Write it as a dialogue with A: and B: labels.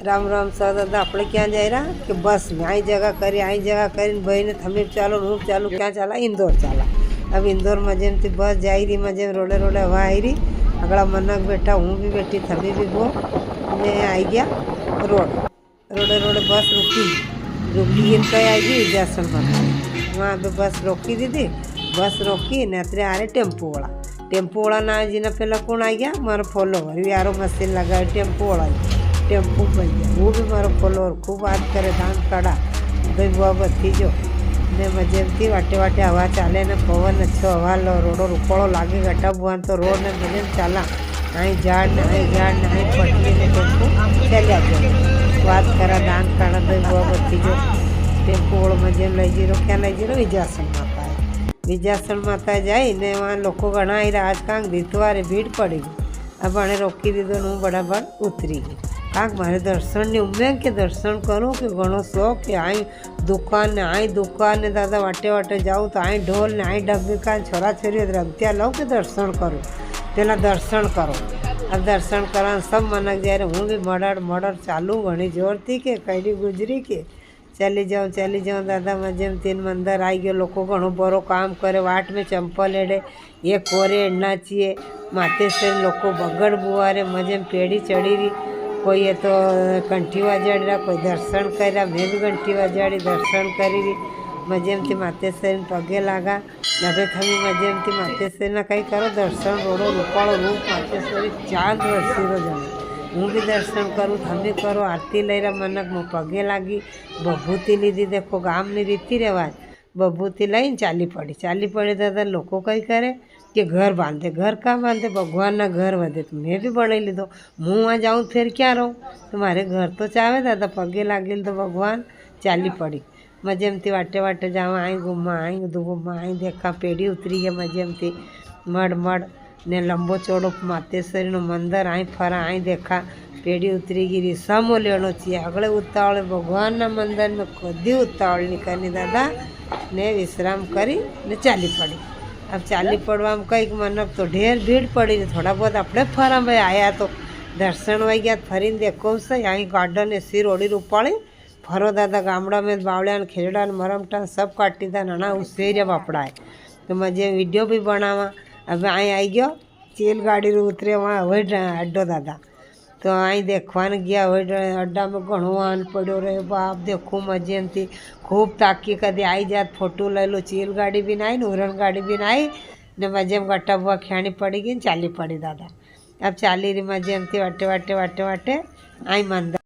A: Ram Ram sir दादा अपने क्या जा रहा कि बस में आई जगह करी भाई ने थमे चालो रूप चालू क्या चला इंदौर चला। अब इंदौर मजे में बस जा रही मजे रोडे रोडे हवा आई रही अगला मनक बैठा हूँ भी बैठी थमी भी वो मैं आई गया रोडे रोडे बस रुकी कहीं आई गई विद्यासन माता वहाँ पे बस रोकी दीदी बस रोकी ने अतरे आ रहे टेम्पो वाला ना जी ने पहला कौन आ गया मारो फॉलोवर यारो मशीन लगा टेम्पो वाला टेम्पो बन गया वो भी मारो फॉलोवर खूब बात करे धान काढ़ा भाई बुआ बत्ती जो ने मजे थी वाटे वाटे हवा चाले ने पवन अच्छो हवा लो रोडो रुपड़ो लागे गटा बुआ तो रोड ने मजे चला आई झाड़ ने आई पटली ने टेम्पो चलिया गया बात करा धान काढ़ा भाई बुआ बत्ती जो टेम्पो वालों मजे लई जीरो क्या लई जीरो विजयासन माता जाए ने वहाँ लोग घना आई रहा आज कांक दितवारे भीड़ पड़ी गई अब आने रोकी दीधो हूँ बराबर उतरी गई कांक मारे दर्शन ने उम्मीद के दर्शन करूँ कि घणो शौक कि आई दुकान ने दादा वाटे वाटे जाऊँ तो आई ढोल ने आई डब्बी का छोरा छोरी रमत्या लो कि दर्शन करूँ पहला दर्शन करो अब दर्शन करा सब मनक जाए हूँ भी मर्डर चालू घनी जोर थी कि कई गुजरी के चली जाऊँ दादा मजे में 3 मंदिर आई गयो लोग घणो बड़ो काम करे वाट में चंपल एड़े ये कोरे एड़ना चाहिए माथे से लोग बगड़ बुआरे मजे में पेड़ी चढ़ी रही कोई ये तो कंठी वजाड़ी रहा कोई दर्शन करा मैं भी घंटी वजाड़ी दर्शन करी रही मजे में माथे से पगे लागा नभे थमी मजे में माथे से ना कहीं करो दर्शन रोडो रूपाड़ो रूप माथे से चांद वरसी जाए हूँ भी दर्शन करूँ थमी करो आरती लई रहा मनक मुँ पगे लागी बभूति लीधी देखो गामनी रीति रिवाज बभूति लई चाली पड़ी दादा लोग कई करे कि घर बांधे घर का बांधे भगवान ना घर बंधे तो मैं भी बनाई लीधो मुँह वहाँ जाऊँ फिर क्या रहूँ तुम्हारे घर तो चाहे दादा पगे लागी तो भगवान चाली पड़ी मजे में वाटे वाटे जावा आई घूमा आई देखा पेड़ी उतरी है मजे में मड़ ने लंबो चौड़ो मातेश्वरी नो मंदिर आई फरा आई देखा पेड़ी उतरी गिरी समो लेनो चाहिए अगले उतावले भगवान ना मंदिर में कदी उतावल नहीं करनी दादा ने विश्राम करी ने चाली पड़ी अब चाली पड़वा में कई मनक तो ढेर भीड़ पड़ी थोड़ा बहुत अपने फरा भाई आया तो दर्शन वही गया फरी देखो से आई गार्डन ने सिर ओढ़ी उपाड़ी फरो दादा गामड़ा में बावड़िया खेड़ा मरमटा सब काटी था नाना उससे बापड़ा है तो मजे वीडियो भी बनावा अब आई गयो चील गाड़ी रू उतरे वहाँ वही अड्डो दादा तो आई देखवा गया वही अड्डा में घणो वाहन पड़ो रहे बाप देखो मजे थी खूब ताकी कदी आई जात फोटो ले लो चील गाड़ी भी ना आई उरण गाड़ी भी ना आई ने मजे में गट्टा बुआ खेणी पड़ी गई चाली पड़ी दादा अब चाली रही मजे थी वाटे आई मंदिर